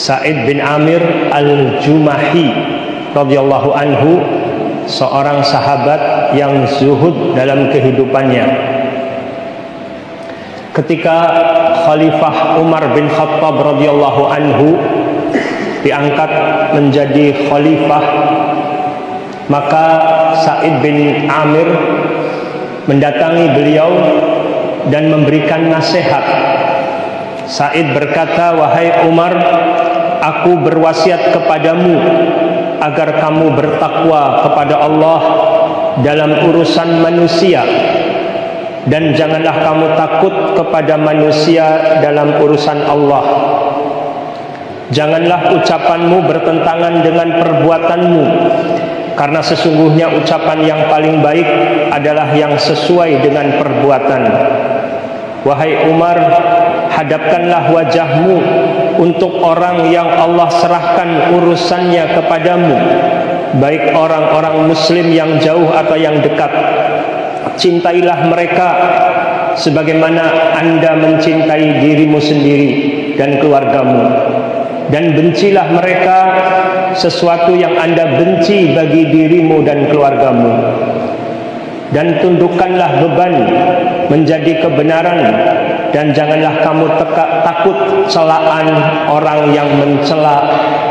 Sa'id bin Amir al-Jumahi radhiyallahu anhu, seorang sahabat yang zuhud dalam kehidupannya. Ketika Khalifah Umar bin Khattab radhiyallahu anhu diangkat menjadi khalifah, maka Sa'id bin Amir mendatangi beliau dan memberikan nasihat. Sa'id berkata, "Wahai Umar, aku berwasiat kepadamu agar kamu bertakwa kepada Allah dalam urusan manusia, dan janganlah kamu takut kepada manusia dalam urusan Allah. Janganlah ucapanmu bertentangan dengan perbuatanmu, karena sesungguhnya ucapan yang paling baik adalah yang sesuai dengan perbuatan. Wahai Umar, hadapkanlah wajahmu untuk orang yang Allah serahkan urusannya kepadamu, baik orang-orang muslim yang jauh atau yang dekat. Cintailah mereka sebagaimana Anda mencintai dirimu sendiri dan keluargamu, dan bencilah mereka sesuatu yang Anda benci bagi dirimu dan keluargamu. Dan tundukkanlah beban menjadi kebenaran, dan janganlah kamu takut celaan orang yang mencela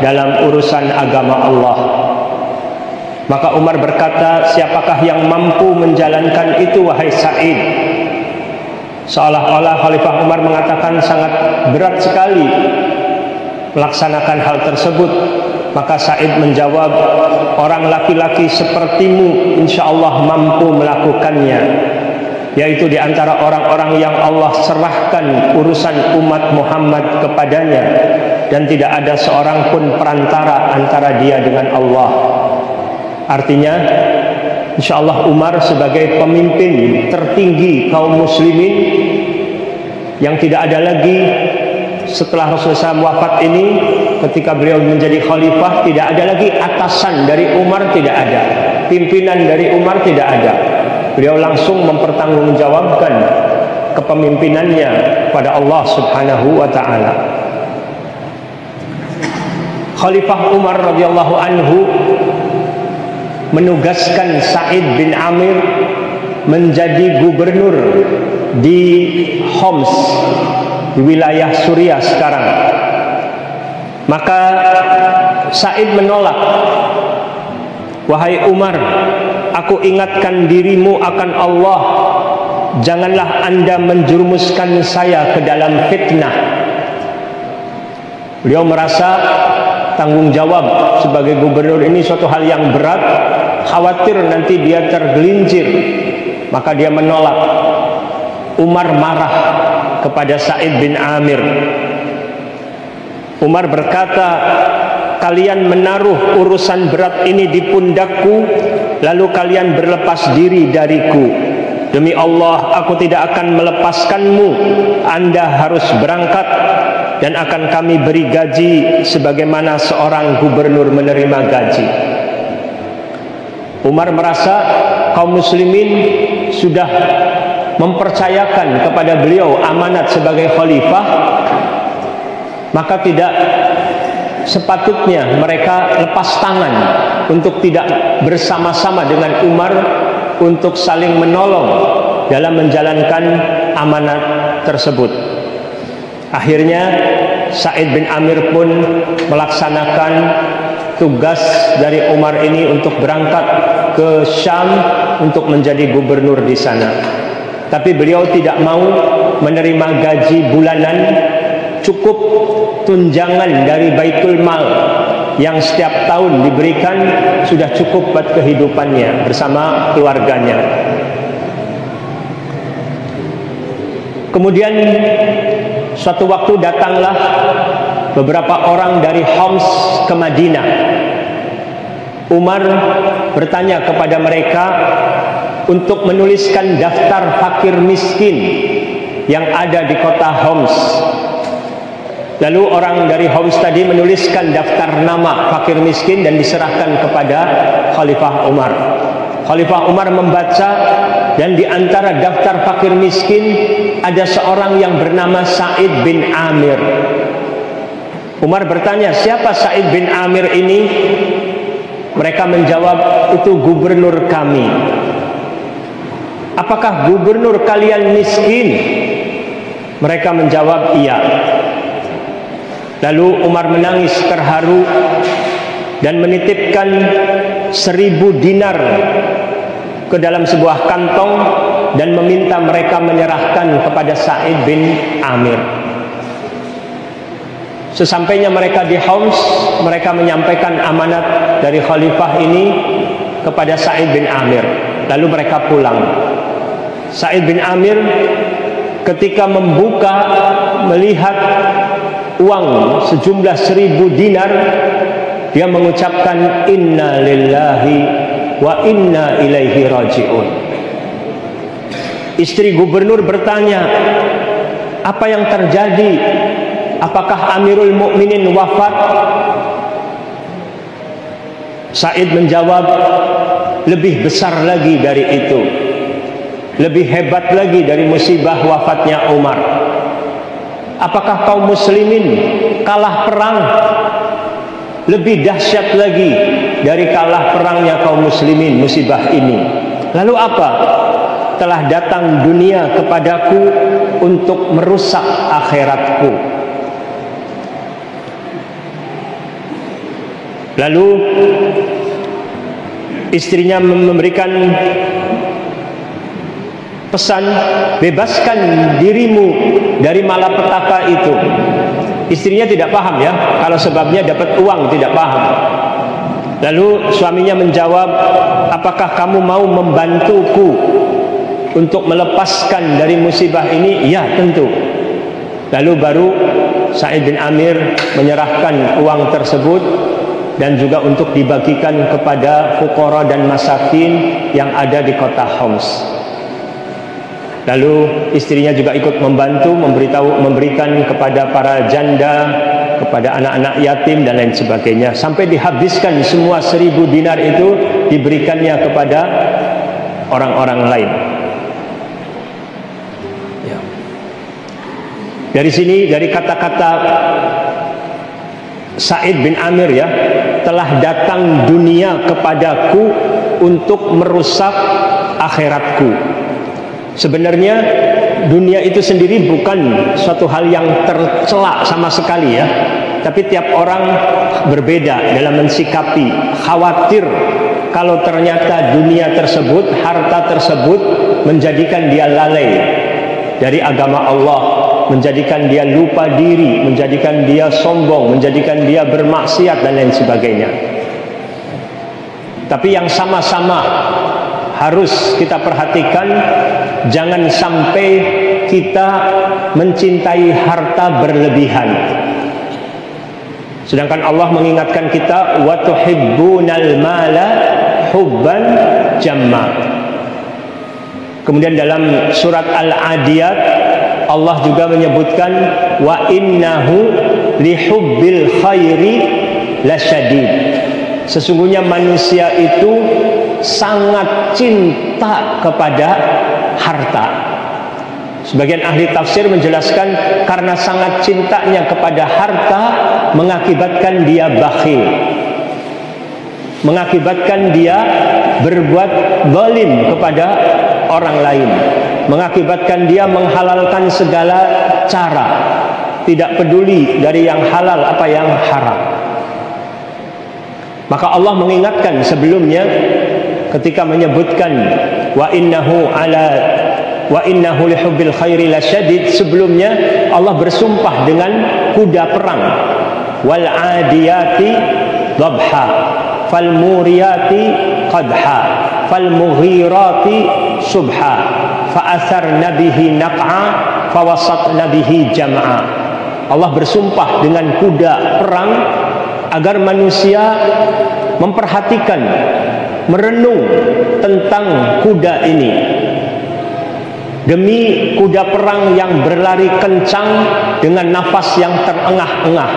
dalam urusan agama Allah." Maka Umar berkata, "Siapakah yang mampu menjalankan itu, wahai Sa'id?" Seolah-olah Khalifah Umar mengatakan sangat berat sekali melaksanakan hal tersebut. Maka Sa'id menjawab, "Orang laki-laki sepertimu insya Allah mampu melakukannya, yaitu di antara orang-orang yang Allah serahkan urusan umat Muhammad kepadanya, dan tidak ada seorang pun perantara antara dia dengan Allah." Artinya, insya Allah Umar sebagai pemimpin tertinggi kaum muslimin yang tidak ada lagi setelah Rasulullah SAW wafat ini, ketika beliau menjadi khalifah, tidak ada lagi atasan dari Umar, tidak ada pimpinan dari Umar, tidak ada. Beliau langsung mempertanggungjawabkan kepemimpinannya pada Allah Subhanahu wa taala. Khalifah Umar radhiyallahu anhu menugaskan Sa'id bin Amir menjadi gubernur di Homs, di wilayah Suriah sekarang. Maka Sa'id menolak. "Wahai Umar, aku ingatkan dirimu akan Allah. Janganlah Anda menjerumuskan saya ke dalam fitnah." Beliau merasa tanggung jawab sebagai gubernur ini suatu hal yang berat, khawatir nanti dia tergelincir. Maka dia menolak. Umar marah kepada Sa'id bin Amir. Umar berkata, "Kalian menaruh urusan berat ini di pundakku, lalu kalian berlepas diri dariku. Demi Allah, aku tidak akan melepaskanmu. Anda harus berangkat, dan akan kami beri gaji sebagaimana seorang gubernur menerima gaji." Umar merasa kaum muslimin sudah mempercayakan kepada beliau amanat sebagai khalifah, maka tidak sepatutnya mereka lepas tangan untuk tidak bersama-sama dengan Umar untuk saling menolong dalam menjalankan amanat tersebut. Akhirnya Sa'id bin Amir pun melaksanakan tugas dari Umar ini untuk berangkat ke Syam untuk menjadi gubernur di sana. Tapi beliau tidak mau menerima gaji bulanan, cukup tunjangan dari Baitul Mal yang setiap tahun diberikan sudah cukup buat kehidupannya bersama keluarganya. Kemudian suatu waktu datanglah beberapa orang dari Homs ke Madinah. Umar bertanya kepada mereka untuk menuliskan daftar fakir miskin yang ada di kota Homs. Lalu orang dari Homs tadi menuliskan daftar nama fakir miskin dan diserahkan kepada Khalifah Umar. Khalifah Umar membaca, dan di antara daftar fakir miskin ada seorang yang bernama Sa'id bin Amir. Umar bertanya, siapa Sa'id bin Amir ini? Mereka menjawab, itu gubernur kami. Apakah gubernur kalian miskin? Mereka menjawab, iya. Lalu Umar menangis terharu dan menitipkan 1000 dinar ke dalam sebuah kantong dan meminta mereka menyerahkan kepada Sa'id bin Amir. Sesampainya mereka di Homs, mereka menyampaikan amanat dari khalifah ini kepada Sa'id bin Amir. Lalu mereka pulang. Sa'id bin Amir ketika membuka, melihat uang sejumlah 1000 dinar, dia mengucapkan inna lillahi wa inna ilaihi raji'un. Istri gubernur bertanya, apa yang terjadi? Apakah Amirul Mukminin wafat? Sa'id menjawab, lebih besar lagi dari itu, lebih hebat lagi dari musibah wafatnya Umar. Apakah kaum muslimin kalah perang? Lebih dahsyat lagi dari kalah perangnya kaum muslimin musibah ini. Lalu apa? Telah datang dunia kepadaku untuk merusak akhiratku. Lalu istrinya memberikan pesan, bebaskan dirimu dari malapetaka itu. Istrinya tidak paham ya, kalau sebabnya dapat uang, tidak paham. Lalu suaminya menjawab, apakah kamu mau membantuku untuk melepaskan dari musibah ini? Ya, tentu. Lalu baru Sa'id bin Amir menyerahkan uang tersebut dan juga untuk dibagikan kepada fuqara dan masakin yang ada di kota Homs. Lalu istrinya juga ikut membantu, memberikan kepada para janda, kepada anak-anak yatim dan lain sebagainya, sampai dihabiskan semua 1000 dinar itu, diberikannya kepada orang-orang lain. Ya. Dari sini, dari kata-kata Sa'id bin Amir ya, telah datang dunia kepadaku untuk merusak akhiratku. Sebenarnya dunia itu sendiri bukan suatu hal yang tercela sama sekali ya, tapi tiap orang berbeda dalam mensikapi. Khawatir kalau ternyata dunia tersebut, harta tersebut menjadikan dia lalai dari agama Allah, menjadikan dia lupa diri, menjadikan dia sombong, menjadikan dia bermaksiat dan lain sebagainya. Tapi yang sama-sama harus kita perhatikan, jangan sampai kita mencintai harta berlebihan. Sedangkan Allah mengingatkan kita, wa tuhibbunal mala hubban jamma. Kemudian dalam surat Al-Adiyat Allah juga menyebutkan, wa innahu lihubbil khairi lasyadid. Sesungguhnya manusia itu sangat cinta kepada harta. Sebagian ahli tafsir menjelaskan karena sangat cintanya kepada harta mengakibatkan dia bakhil, mengakibatkan dia berbuat zalim kepada orang lain, mengakibatkan dia menghalalkan segala cara, tidak peduli dari yang halal apa yang haram. Maka Allah mengingatkan sebelumnya ketika menyebutkan wa innahu lihubbil khairi lasyadid, sebelumnya Allah bersumpah dengan kuda perang, wal adiyati dhabha fal muriyati qadha fal mughirati subha fa asarna bihi naq'a fa wasatna bihi jam'a. Allah bersumpah dengan kuda perang agar manusia memperhatikan, merenung tentang kuda ini. Demi kuda perang yang berlari kencang dengan nafas yang terengah-engah,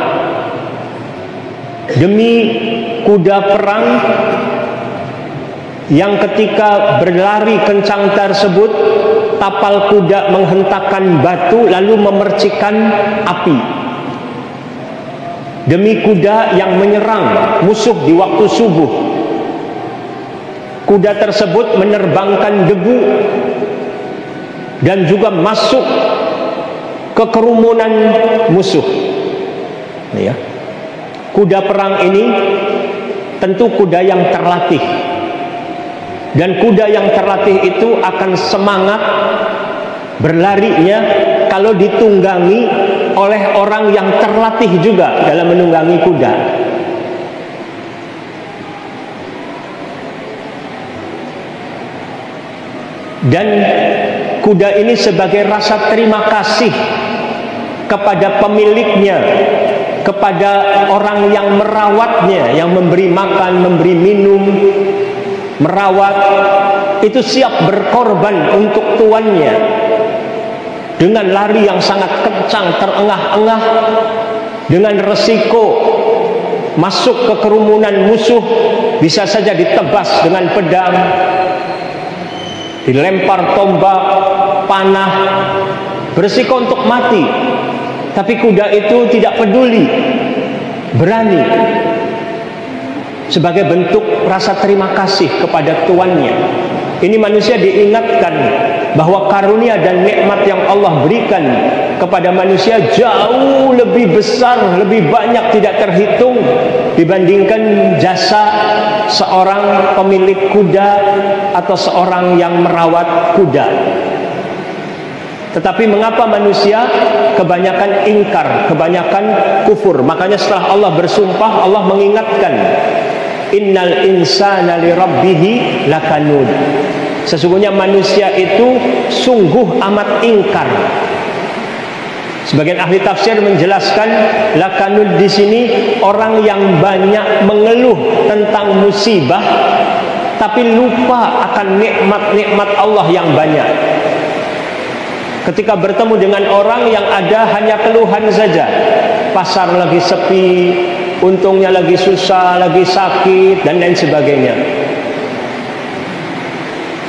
demi kuda perang yang ketika berlari kencang tersebut tapal kuda menghentakkan batu lalu memercikan api. demi kuda yang menyerang musuh di waktu subuh. Kuda tersebut menerbangkan debu dan juga masuk ke kerumunan musuh. Ya. Kuda perang ini tentu kuda yang terlatih, dan kuda yang terlatih itu akan semangat berlarinya kalau ditunggangi oleh orang yang terlatih juga dalam menunggangi kuda. Dan kuda ini sebagai rasa terima kasih kepada pemiliknya, kepada orang yang merawatnya, yang memberi makan, memberi minum, merawat, itu siap berkorban untuk tuannya dengan lari yang sangat kencang, terengah-engah, dengan resiko masuk ke kerumunan musuh, bisa saja ditebas dengan pedang, dilempar tombak, panah, berisiko untuk mati. Tapi kuda itu tidak peduli, berani, sebagai bentuk rasa terima kasih kepada tuannya. Ini manusia diingatkan bahwa karunia dan nikmat yang Allah berikan kepada manusia jauh lebih besar, lebih banyak, tidak terhitung dibandingkan jasa seorang pemilik kuda atau seorang yang merawat kuda. Tetapi mengapa manusia kebanyakan ingkar, kebanyakan kufur? Makanya setelah Allah bersumpah, Allah mengingatkan, innal insana li rabbihi lakanud. Sesungguhnya manusia itu sungguh amat ingkar. Sebagian ahli tafsir menjelaskan lakanud di sini orang yang banyak mengeluh tentang musibah tapi lupa akan nikmat-nikmat Allah yang banyak. Ketika bertemu dengan orang yang ada hanya keluhan saja, pasar lagi sepi, untungnya lagi susah, lagi sakit, dan lain sebagainya,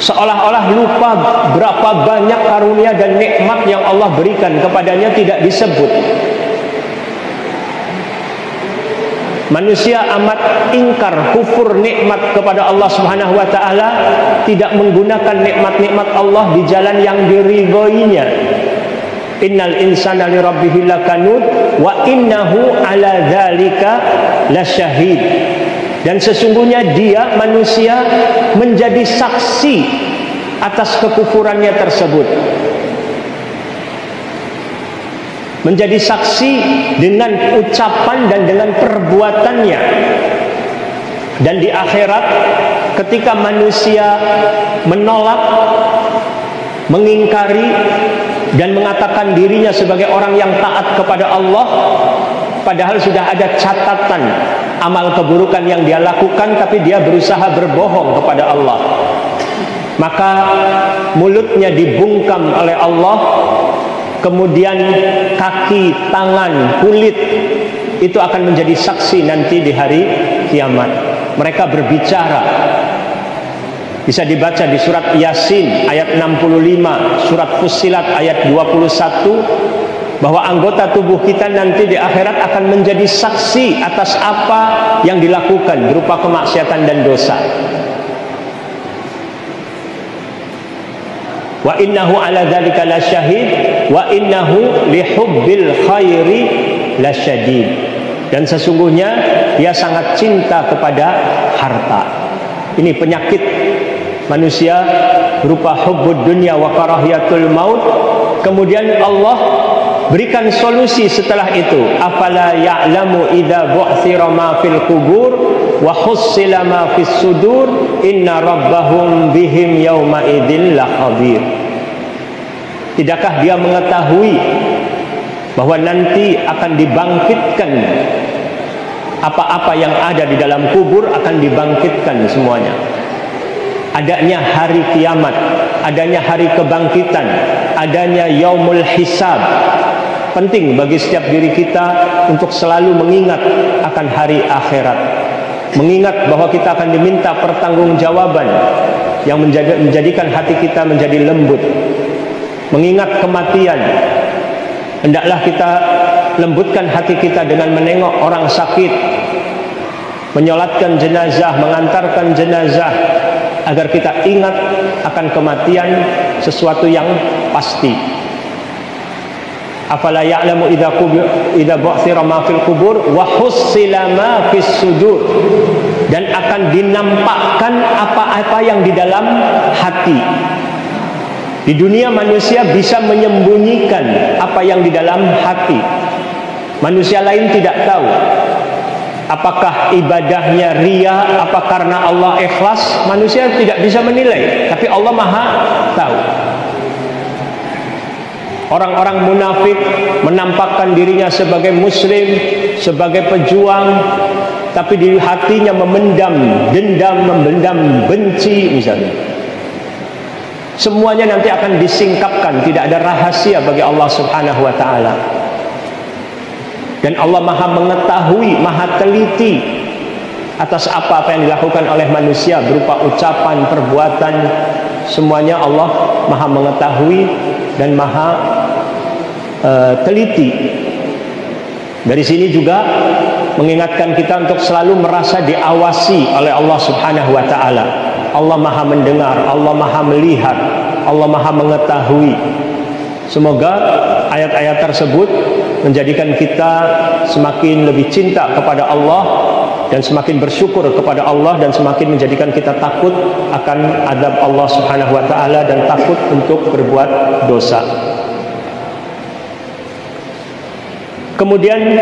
seolah-olah lupa berapa banyak karunia dan nikmat yang Allah berikan kepadanya tidak disebut. Manusia amat ingkar, kufur nikmat kepada Allah Subhanahu wa taala, tidak menggunakan nikmat-nikmat Allah di jalan yang diridhoinya. Innal insana li rabbihi lakanud wa innahu ala dzalika lasyahid. Dan sesungguhnya dia manusia menjadi saksi atas kekufurannya tersebut. Menjadi saksi dengan ucapan dan dengan perbuatannya. Dan di akhirat ketika manusia menolak, mengingkari dan mengatakan dirinya sebagai orang yang taat kepada Allah, padahal sudah ada catatan amal keburukan yang dia lakukan, tapi dia berusaha berbohong kepada Allah, maka mulutnya dibungkam oleh Allah. Kemudian kaki, tangan, kulit itu akan menjadi saksi nanti di hari kiamat. Mereka berbicara. Bisa dibaca di surat Yasin ayat 65, surat Fussilat ayat 21, bahwa anggota tubuh kita nanti di akhirat akan menjadi saksi atas apa yang dilakukan berupa kemaksiatan dan dosa. Wa innahu ala dzalika lasyahid wa innahu lihubbil khairi lasyadid. Dan sesungguhnya dia sangat cinta kepada harta. Ini penyakit manusia berupa hubbud dunya wa karahiyatul maut. Kemudian Allah berikan solusi setelah itu. Afala ya'lamu idza bu'thira ma fil qubur wa khussila ma fis sudur inna rabbahum bihim yauma idzil lakhabir. Tidakkah dia mengetahui bahwa nanti akan dibangkitkan apa-apa yang ada di dalam kubur, akan dibangkitkan semuanya. Adanya hari kiamat, adanya hari kebangkitan, adanya yaumul hisab. Penting bagi setiap diri kita untuk selalu mengingat akan hari akhirat, mengingat bahwa kita akan diminta pertanggungjawaban yang menjadikan hati kita menjadi lembut. Mengingat kematian, hendaklah kita lembutkan hati kita dengan menengok orang sakit, menyolatkan jenazah, mengantarkan jenazah, agar kita ingat akan kematian, sesuatu yang pasti. Afala ya'lamu idza bu'thira ma fil qubur wa hussila ma fis sudur, dan akan dinampakkan apa-apa yang di dalam hati. Di dunia manusia bisa menyembunyikan apa yang di dalam hati. Manusia lain tidak tahu apakah ibadahnya ria, apa karena Allah ikhlas. Manusia tidak bisa menilai, tapi Allah Maha tahu. Orang-orang munafik menampakkan dirinya sebagai muslim, sebagai pejuang, tapi di hatinya memendam dendam, memendam benci misalnya. Semuanya nanti akan disingkapkan, tidak ada rahasia bagi Allah Subhanahu wa taala. Dan Allah Maha mengetahui, Maha teliti atas apa yang dilakukan oleh manusia berupa ucapan, perbuatan. Semuanya Allah Maha mengetahui dan Maha teliti. Dari sini juga mengingatkan kita untuk selalu merasa diawasi oleh Allah Subhanahu wa taala. Allah Maha mendengar, Allah Maha melihat, Allah Maha mengetahui. Semoga ayat-ayat tersebut menjadikan kita semakin lebih cinta kepada Allah dan semakin bersyukur kepada Allah, dan semakin menjadikan kita takut akan azab Allah Subhanahu wa taala dan takut untuk berbuat dosa. Kemudian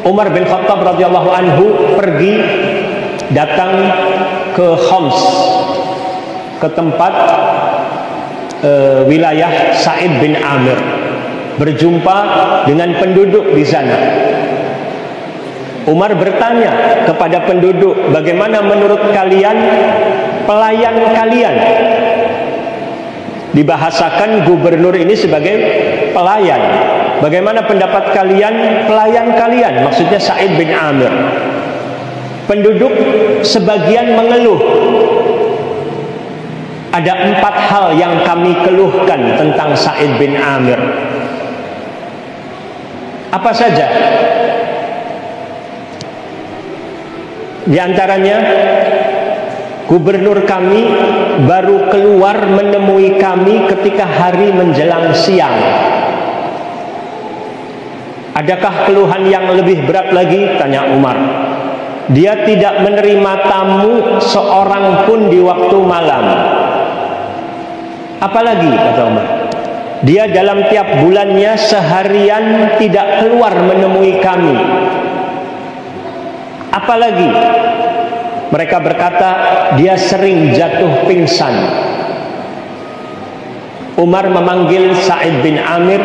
Umar bin Khattab radhiyallahu anhu pergi datang ke Homs, ke tempat wilayah Sa'id bin Amir, berjumpa dengan penduduk di sana. Umar bertanya kepada penduduk, bagaimana menurut kalian pelayan kalian? Dibahasakan gubernur ini sebagai pelayan. Bagaimana pendapat kalian pelayan kalian? Maksudnya Sa'id bin Amir. Penduduk sebagian mengeluh. Ada 4 hal yang kami keluhkan tentang Sa'id bin Amir. Apa saja? Di antaranya, gubernur kami baru keluar menemui kami ketika hari menjelang siang. Adakah keluhan yang lebih berat lagi? Tanya Umar. Dia tidak menerima tamu seorang pun di waktu malam. Apalagi, kata Umar, dia dalam tiap bulannya seharian tidak keluar menemui kami. Apalagi, mereka berkata dia sering jatuh pingsan. Umar memanggil Sa'id bin Amir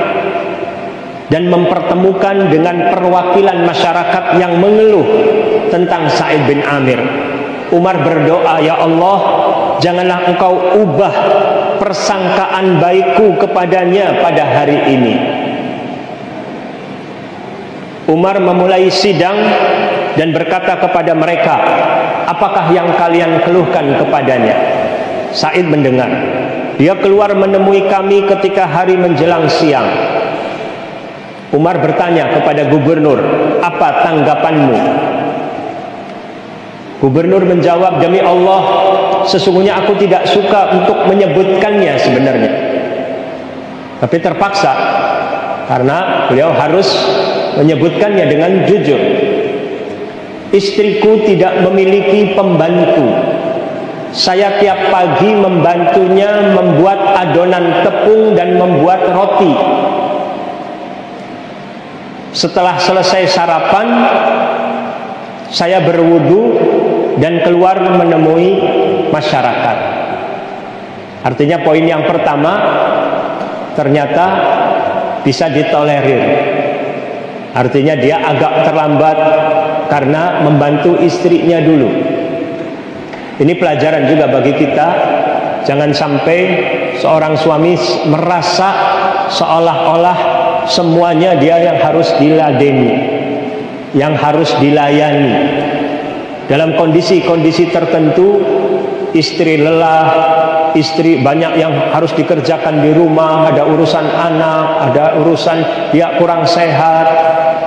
dan mempertemukan dengan perwakilan masyarakat yang mengeluh tentang Sa'id bin Amir. Umar berdoa, ya Allah, janganlah engkau ubah persangkaan baikku kepadanya pada hari ini. Umar memulai sidang dan berkata kepada mereka, apakah yang kalian keluhkan kepadanya? Sa'id mendengar. Dia keluar menemui kami ketika hari menjelang siang. Umar bertanya kepada gubernur, apa tanggapanmu? Gubernur menjawab, demi Allah, sesungguhnya aku tidak suka untuk menyebutkannya sebenarnya, tapi terpaksa karena beliau harus menyebutkannya dengan jujur. Istriku tidak memiliki pembantu. Saya tiap pagi membantunya membuat adonan tepung dan membuat roti. Setelah selesai sarapan, saya berwudu dan keluar menemui masyarakat. Artinya poin yang pertama ternyata bisa ditolerir. Artinya dia agak terlambat karena membantu istrinya dulu. Ini pelajaran juga bagi kita. Jangan sampai seorang suami merasa seolah-olah semuanya dia yang harus diladeni, yang harus dilayani. Dalam kondisi-kondisi tertentu, istri lelah, istri banyak yang harus dikerjakan di rumah, ada urusan anak, ada urusan dia kurang sehat,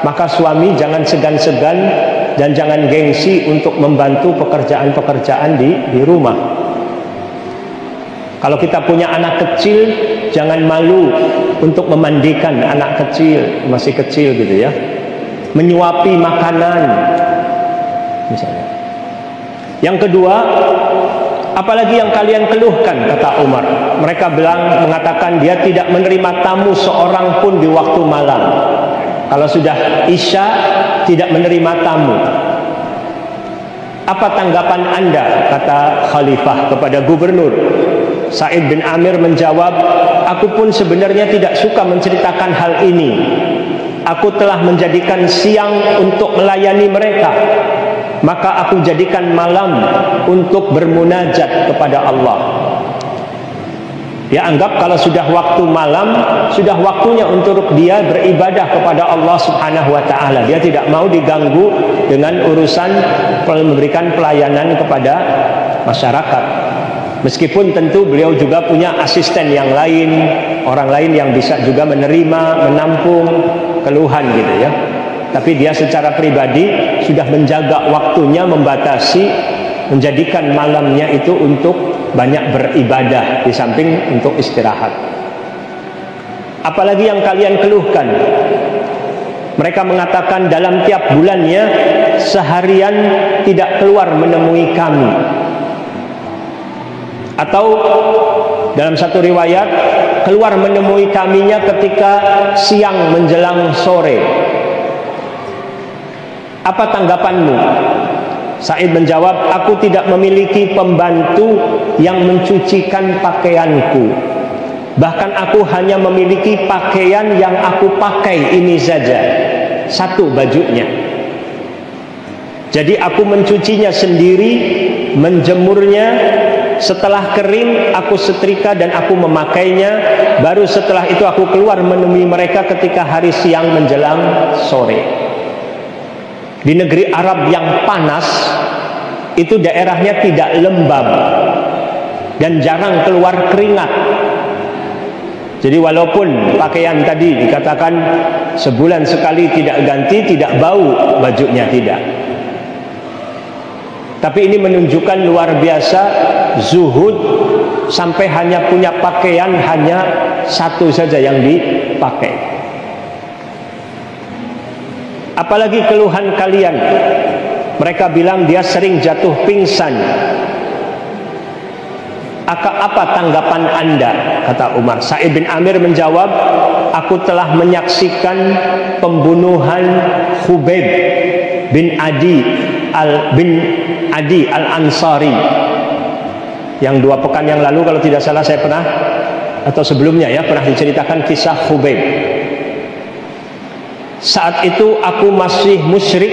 maka suami jangan segan-segan dan jangan gengsi untuk membantu pekerjaan-pekerjaan di rumah. Kalau kita punya anak kecil, jangan malu untuk memandikan anak kecil, masih kecil gitu ya, menyuapi makanan misalnya. Yang kedua, apalagi yang kalian keluhkan, kata Umar. Mereka mengatakan dia tidak menerima tamu seorang pun di waktu malam. Kalau sudah Isya, tidak menerima tamu. Apa tanggapan Anda, kata Khalifah kepada gubernur? Sa'id bin Amir menjawab, aku pun sebenarnya tidak suka menceritakan hal ini. Aku telah menjadikan siang untuk melayani mereka, maka aku jadikan malam untuk bermunajat kepada Allah. Dia anggap kalau sudah waktu malam, sudah waktunya untuk dia beribadah kepada Allah Subhanahu wa ta'ala. Dia tidak mau diganggu dengan urusan memberikan pelayanan kepada masyarakat. Meskipun tentu beliau juga punya asisten yang lain, orang lain yang bisa juga menerima, menampung keluhan gitu ya. Tapi dia secara pribadi sudah menjaga waktunya, membatasi, menjadikan malamnya itu untuk banyak beribadah di samping untuk istirahat. Apalagi yang kalian keluhkan? Mereka mengatakan dalam tiap bulannya seharian tidak keluar menemui kami. Atau dalam satu riwayat keluar menemui kaminya ketika siang menjelang sore. Apa tanggapanmu? Sa'id menjawab, aku tidak memiliki pembantu yang mencucikan pakaianku. Bahkan aku hanya memiliki pakaian yang aku pakai ini saja, satu bajunya. Jadi aku mencucinya sendiri, menjemurnya, setelah kering aku setrika dan aku memakainya. Baru setelah itu aku keluar menemui mereka ketika hari siang menjelang sore. Di negeri Arab yang panas, itu daerahnya tidak lembab dan jarang keluar keringat. Jadi walaupun pakaian tadi dikatakan sebulan sekali tidak ganti, tidak bau bajunya, tidak. Tapi ini menunjukkan luar biasa zuhud, sampai hanya punya pakaian hanya satu saja yang dipakai. Apalagi keluhan kalian? Mereka bilang dia sering jatuh pingsan. Apa tanggapan Anda? Kata Umar. Sa'id bin Amir menjawab, aku telah menyaksikan pembunuhan Khubayb bin Adi al-Ansari yang 2 pekan yang lalu kalau tidak salah saya pernah, atau sebelumnya ya, pernah diceritakan kisah Khubayb. Saat itu aku masih musyrik.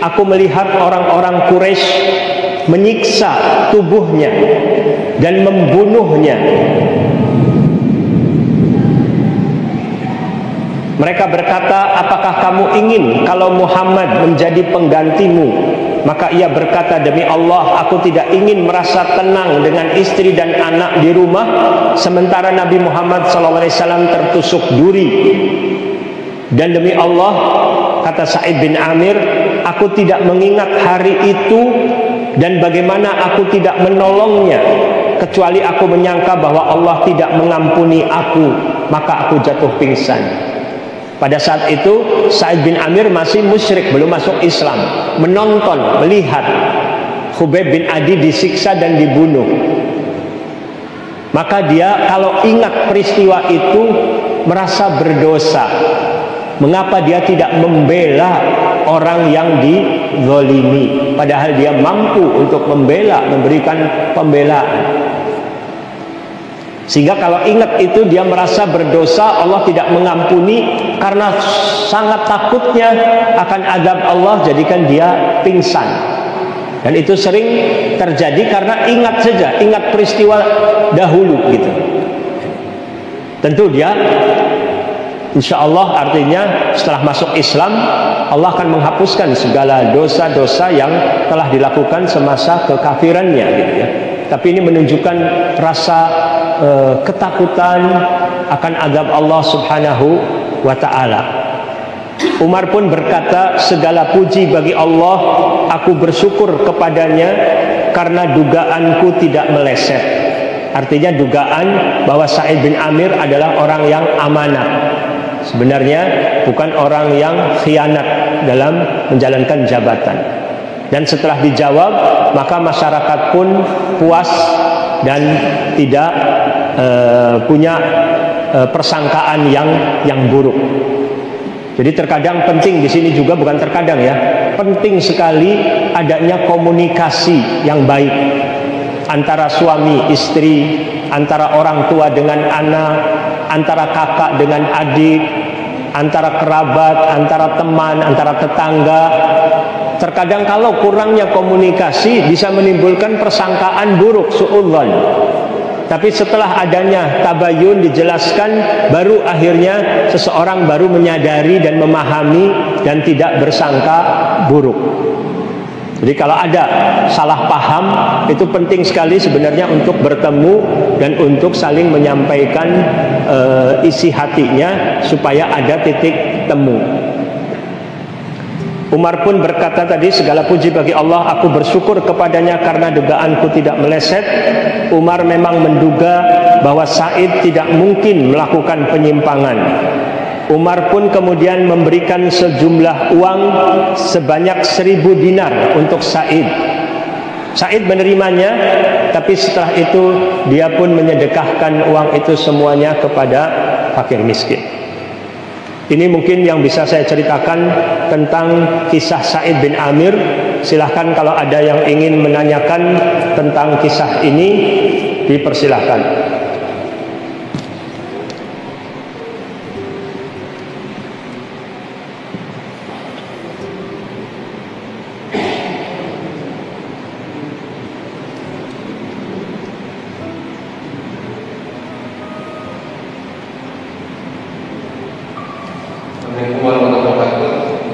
Aku melihat orang-orang Quraisy menyiksa tubuhnya dan membunuhnya. Mereka berkata, apakah kamu ingin kalau Muhammad menjadi penggantimu? Maka ia berkata, demi Allah, aku tidak ingin merasa tenang dengan istri dan anak di rumah sementara Nabi Muhammad SAW tertusuk duri. Dan demi Allah, kata Sa'id bin Amir, aku tidak mengingat hari itu dan bagaimana aku tidak menolongnya, kecuali aku menyangka bahwa Allah tidak mengampuni aku, maka aku jatuh pingsan. Pada saat itu Sa'id bin Amir masih musyrik, belum masuk Islam, menonton, melihat Khubayb bin Adi disiksa dan dibunuh. Maka dia kalau ingat peristiwa itu merasa berdosa. Mengapa dia tidak membela orang yang dizalimi, padahal dia mampu untuk membela, memberikan pembelaan. Sehingga kalau ingat itu dia merasa berdosa, Allah tidak mengampuni, karena sangat takutnya akan azab Allah, jadikan dia pingsan. Dan itu sering terjadi karena ingat saja, ingat peristiwa dahulu gitu. Tentu dia insya Allah artinya setelah masuk Islam, Allah akan menghapuskan segala dosa-dosa yang telah dilakukan semasa kekafirannya gitu ya. tapi ini menunjukkan rasa ketakutan akan azab Allah Subhanahu wa ta'ala. Umar pun berkata, segala puji bagi Allah, aku bersyukur kepadanya karena dugaanku tidak meleset. Artinya dugaan bahwa Sa'id bin Amir adalah orang yang amanah, sebenarnya bukan orang yang khianat dalam menjalankan jabatan. Dan setelah dijawab, maka masyarakat pun puas dan tidak punya persangkaan yang buruk. Jadi terkadang penting di sini juga, bukan terkadang ya, penting sekali adanya komunikasi yang baik antara suami istri, antara orang tua dengan anak, antara kakak dengan adik, antara kerabat, antara teman, antara tetangga. Terkadang kalau kurangnya komunikasi bisa menimbulkan persangkaan buruk, suudzon. Tapi setelah adanya tabayun, dijelaskan, baru akhirnya seseorang baru menyadari dan memahami dan tidak bersangka buruk. Jadi kalau ada salah paham, itu penting sekali sebenarnya untuk bertemu dan untuk saling menyampaikan isi hatinya supaya ada titik temu. Umar pun berkata tadi, segala puji bagi Allah, aku bersyukur kepadanya karena dugaanku tidak meleset. Umar memang menduga bahwa Sa'id tidak mungkin melakukan penyimpangan. Umar pun kemudian memberikan sejumlah uang sebanyak 1000 dinar untuk Sa'id. Sa'id menerimanya, tapi setelah itu dia pun menyedekahkan uang itu semuanya kepada fakir miskin. Ini mungkin yang bisa saya ceritakan tentang kisah Sa'id bin Amir. Silahkan kalau ada yang ingin menanyakan tentang kisah ini, dipersilahkan.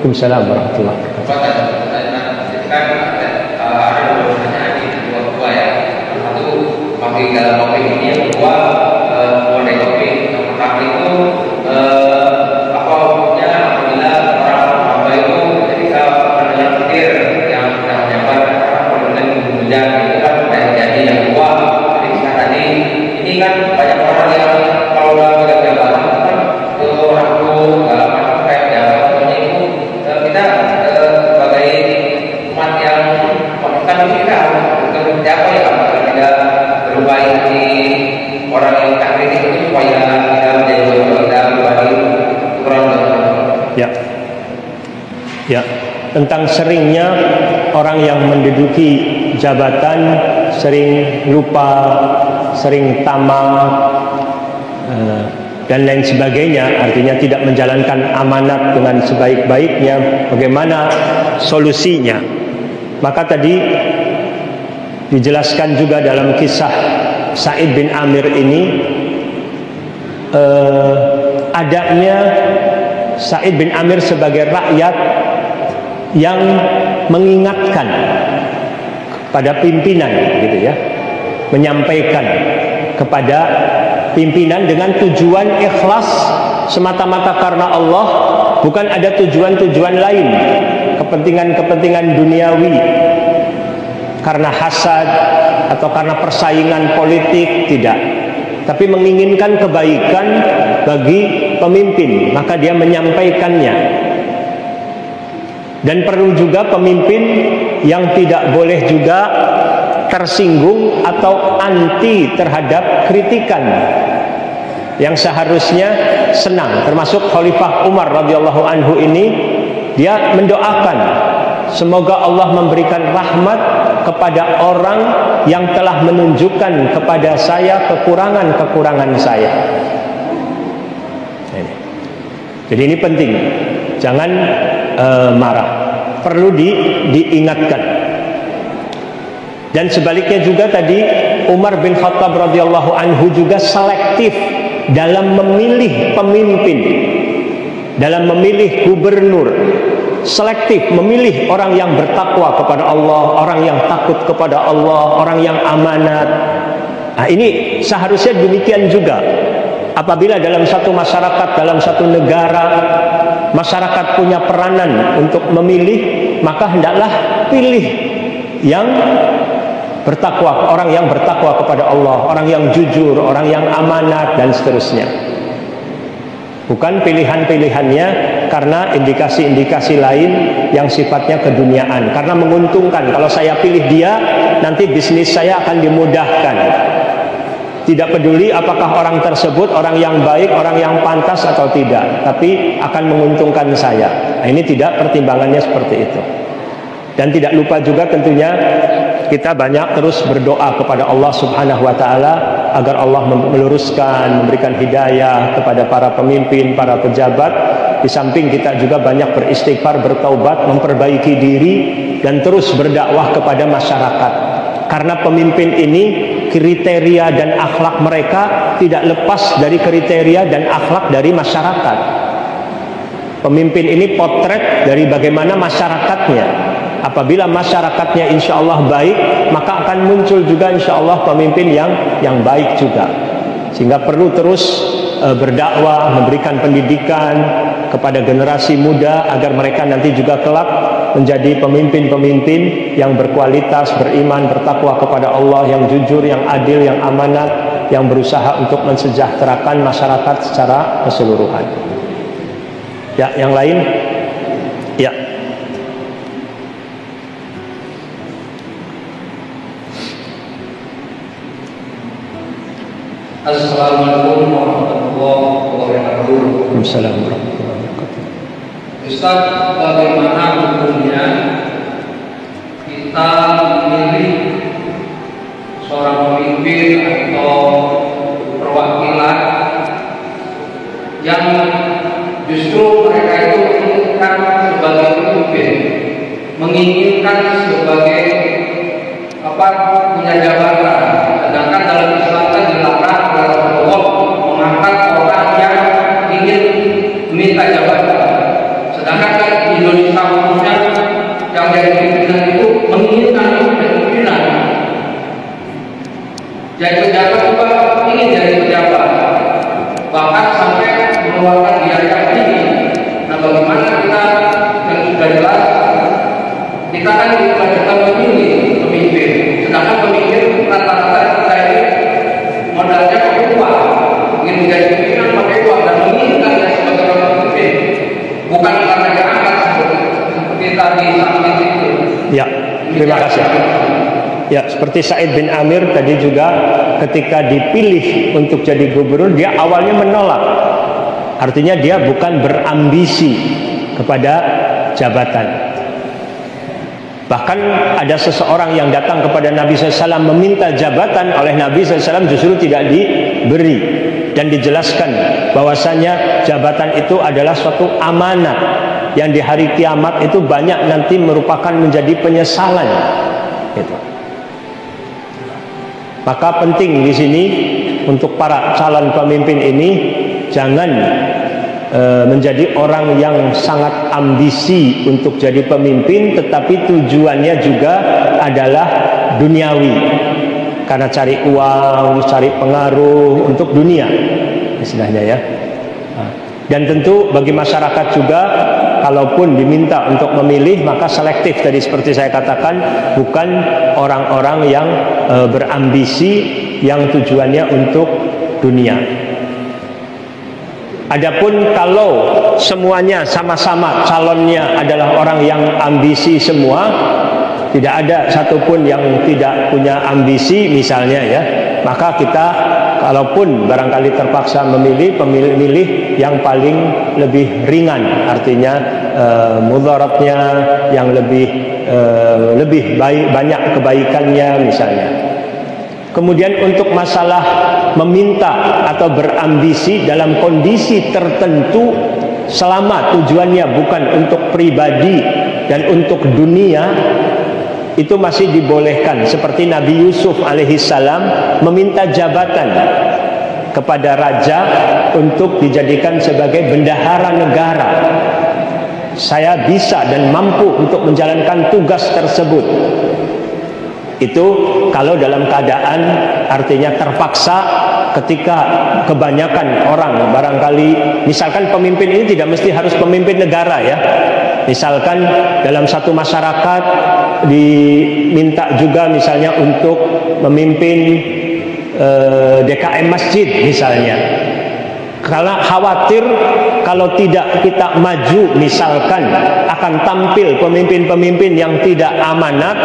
Waalaikumsalam warahmatullahi wabarakatuh. Ada dua pertanyaan di dua ya. Satu, topik dalam topik ini, yang kedua dari topik yang pertama itu apa hukumnya apabila orang hamba itu ketika mendengar petir yang sedang menjabat kemudian hujan, itu kan banyak jadi. Yang kedua, jadi kita tadi ini kan banyak orang yang kalau udah pegang jabatan kan ragu dalam kayak jabatannya itu kita sebagai umat yang kan kita untuk siapa ya, apakah tidak berubah di orang yang tak kritis itu supaya kita menjadi kita berbagi kurang. Ya, tentang seringnya orang yang menduduki jabatan sering lupa, sering tamak dan lain sebagainya, artinya tidak menjalankan amanat dengan sebaik-baiknya. Bagaimana solusinya? Maka tadi dijelaskan juga dalam kisah Sa'id bin Amir ini, adanya Sa'id bin Amir sebagai rakyat yang mengingatkan pada pimpinan, gitu ya, menyampaikan kepada pimpinan dengan tujuan ikhlas semata-mata karena Allah, bukan ada tujuan-tujuan lain, kepentingan-kepentingan duniawi, karena hasad atau karena persaingan politik, tidak, tapi menginginkan kebaikan bagi pemimpin, maka dia menyampaikannya. Dan perlu juga pemimpin yang tidak boleh juga tersinggung atau anti terhadap kritikan, yang seharusnya senang. Termasuk Khalifah Umar radhiyallahu anhu ini, dia mendoakan semoga Allah memberikan rahmat kepada orang yang telah menunjukkan kepada saya kekurangan-kekurangan saya. Jadi ini penting, jangan marah, perlu diingatkan. Dan sebaliknya juga tadi Umar bin Khattab radhiyallahu anhu juga selektif dalam memilih pemimpin, dalam memilih gubernur. selektif memilih orang yang bertakwa kepada Allah, orang yang takut kepada Allah, orang yang amanat. Nah, ini seharusnya demikian juga. Apabila dalam satu masyarakat, dalam satu negara, masyarakat punya peranan untuk memilih, maka hendaklah pilih yang bertakwa, orang yang bertakwa kepada Allah, orang yang jujur, orang yang amanat, dan seterusnya. Bukan pilihan-pilihannya karena indikasi-indikasi lain yang sifatnya keduniaan. Karena menguntungkan, kalau saya pilih dia, nanti bisnis saya akan dimudahkan. Tidak peduli apakah orang tersebut orang yang baik, orang yang pantas atau tidak, tapi akan menguntungkan saya. Nah, ini tidak, pertimbangannya seperti itu. Dan tidak lupa juga tentunya kita banyak terus berdoa kepada Allah Subhanahu wa taala agar Allah meluruskan, memberikan hidayah kepada para pemimpin, para pejabat. Di samping kita juga banyak beristighfar, bertaubat, memperbaiki diri, dan terus berdakwah kepada masyarakat. Karena pemimpin ini kriteria dan akhlak mereka tidak lepas dari kriteria dan akhlak dari masyarakat. Pemimpin ini potret dari bagaimana masyarakatnya. Apabila masyarakatnya insya Allah baik, maka akan muncul juga insya Allah pemimpin yang baik juga. Sehingga perlu terus berdakwah, memberikan pendidikan kepada generasi muda agar mereka nanti juga kelak menjadi pemimpin-pemimpin yang berkualitas, beriman, bertakwa kepada Allah, yang jujur, yang adil, yang amanat, yang berusaha untuk mensejahterakan masyarakat secara keseluruhan. Ya, yang lain? Ya. Assalamualaikum warahmatullahi wabarakatuh. Waalaikumsalam warahmatullahi wabarakatuh. Ustaz, bagaimana hukumnya kita memilih seorang pemimpin atau perwakilan yang justru mereka itu menginginkan sebagai pemimpin, menginginkan sebagai punya jabatan, sedangkan dalam Islam dilarang oleh Allah mengangkat orang yang ingin meminta jabatan. Sedangkan di Indonesia umumnya yang jadi pimpinan itu menginginkan pimpinan. Jadi pejabat juga ingin jadi pejabat, bahkan sampai mengeluarkan biaya tinggi. Nah, bagaimana kita yang sudah jelas kita kan diajarkan memilih pemimpin, sedangkan pemimpin rata-rata kita ini modalnya pakai uang, ingin menjadi pimpinan pakai uang dan menginginkan dia sebagai orang pemimpin, bukan karena dia angkat seperti tadi sampai itu. Ya, terima kasih. Ya, seperti Sa'id bin Amir tadi juga ketika dipilih untuk jadi gubernur, dia awalnya menolak. Artinya dia bukan berambisi kepada jabatan. Bahkan ada seseorang yang datang kepada Nabi SAW meminta jabatan, oleh Nabi SAW justru tidak diberi. Dan dijelaskan bahwasanya jabatan itu adalah suatu amanat yang di hari kiamat itu banyak nanti merupakan menjadi penyesalan. Gitu. Maka penting di sini untuk para calon pemimpin ini jangan menjadi orang yang sangat ambisi untuk jadi pemimpin, tetapi tujuannya juga adalah duniawi, karena cari uang, cari pengaruh untuk dunia istilahnya ya. Dan tentu bagi masyarakat juga, kalaupun diminta untuk memilih, maka selektif tadi seperti saya katakan, bukan orang-orang yang berambisi yang tujuannya untuk dunia. Adapun kalau semuanya sama-sama calonnya adalah orang yang ambisi semua, tidak ada satupun yang tidak punya ambisi misalnya ya, maka kita kalaupun barangkali terpaksa memilih yang paling lebih ringan, artinya mudaratnya yang lebih baik, banyak kebaikannya misalnya. Kemudian untuk masalah meminta atau berambisi dalam kondisi tertentu, selama tujuannya bukan untuk pribadi dan untuk dunia, itu masih dibolehkan. Seperti Nabi Yusuf alaihissalam meminta jabatan kepada raja untuk dijadikan sebagai bendahara negara. saya bisa dan mampu untuk menjalankan tugas tersebut. Itu kalau dalam keadaan artinya terpaksa, ketika kebanyakan orang barangkali, misalkan pemimpin ini tidak mesti harus pemimpin negara ya. Misalkan dalam satu masyarakat diminta juga misalnya untuk memimpin DKM masjid misalnya. Karena khawatir kalau tidak kita maju misalkan akan tampil pemimpin-pemimpin yang tidak amanat,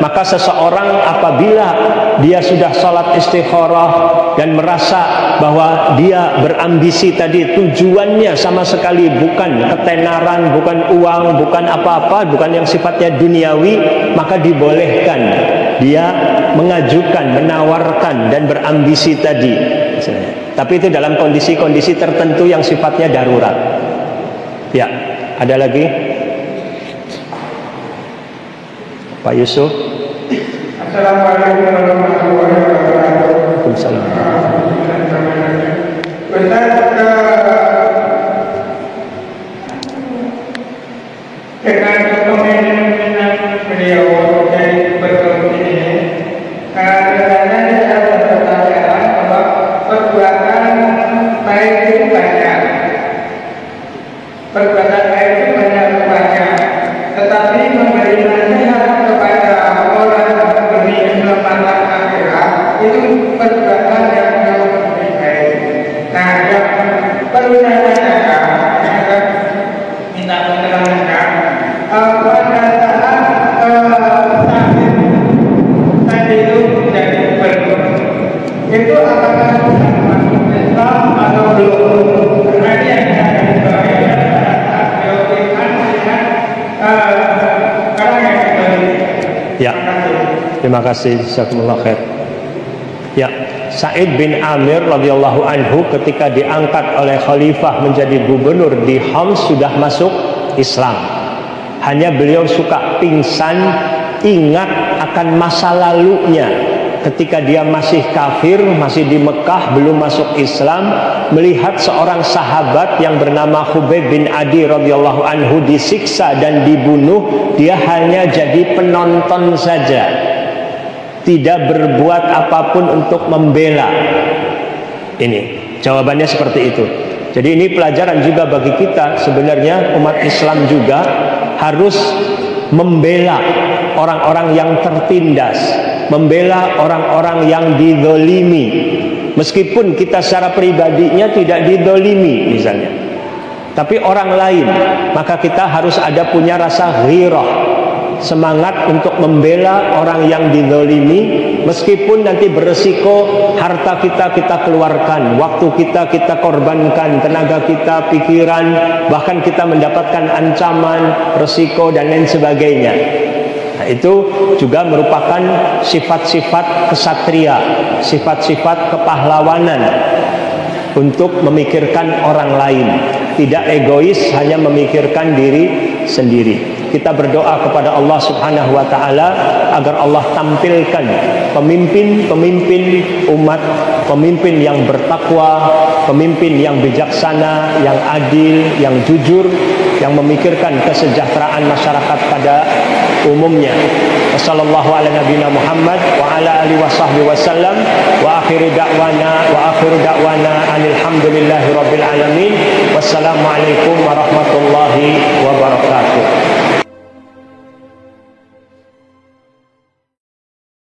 maka seseorang apabila dia sudah sholat istikharah dan merasa bahwa dia berambisi tadi, tujuannya sama sekali bukan ketenaran, bukan uang, bukan apa-apa, bukan yang sifatnya duniawi, maka dibolehkan dia mengajukan, menawarkan dan berambisi tadi misalnya. Tapi itu dalam kondisi-kondisi tertentu yang sifatnya darurat. Ya, ada lagi? Pak Yusuf. Assalamualaikum warahmatullahi wabarakatuh. Waalaikumsalam. Ustaz, dengan kepemimpinan beliau dari berikut ini, sebenarnya saya berpercaya bahwa perbuatan baik itu banyak. Perbuatan baik itu banyak, tetapi memberi nasihat kepada orang demi keselamatan akhirat itu perbuatan yang lebih baik. Nah, yang perlu saya tanyakan, saya minta keterangan pada saat sakit tadi itu menjadi gubernur, itu apakah sudah masuk Islam atau belum? Karena ini yang saya berikan orang yang diberi. Ya, terima kasih. Jazakumullah khair. Ya, Sa'id bin Amir radhiyallahu anhu ketika diangkat oleh khalifah menjadi gubernur di Homs sudah masuk Islam. Hanya beliau suka pingsan, ingat akan masa lalunya ketika dia masih kafir, masih di Mekah, belum masuk Islam, melihat seorang sahabat yang bernama Khubayb bin Adi radhiyallahu anhu disiksa dan dibunuh. Dia hanya jadi penonton saja, tidak berbuat apapun untuk membela. Ini jawabannya seperti itu. Jadi ini pelajaran juga bagi kita. Sebenarnya umat Islam juga harus membela orang-orang yang tertindas, membela orang-orang yang dizolimi, meskipun kita secara pribadinya tidak dizolimi misalnya, tapi orang lain, maka kita harus ada punya rasa ghirah, semangat untuk membela orang yang dizolimi, meskipun nanti beresiko harta kita keluarkan, waktu kita korbankan, tenaga kita, pikiran, bahkan kita mendapatkan ancaman, resiko dan lain sebagainya. Nah, itu juga merupakan sifat-sifat kesatria, sifat-sifat kepahlawanan untuk memikirkan orang lain, tidak egois hanya memikirkan diri sendiri. Kita berdoa kepada Allah Subhanahu wa taala agar Allah tampilkan pemimpin-pemimpin umat, pemimpin yang bertakwa, pemimpin yang bijaksana, yang adil, yang jujur, yang memikirkan kesejahteraan masyarakat pada umumnya. Wassallallahu ala nabiyina Muhammad wa ala alihi washabbihi wasallam wa akhiru da'wana alhamdulillahi rabbil alamin. Wassalamu alaikum warahmatullahi wabarakatuh.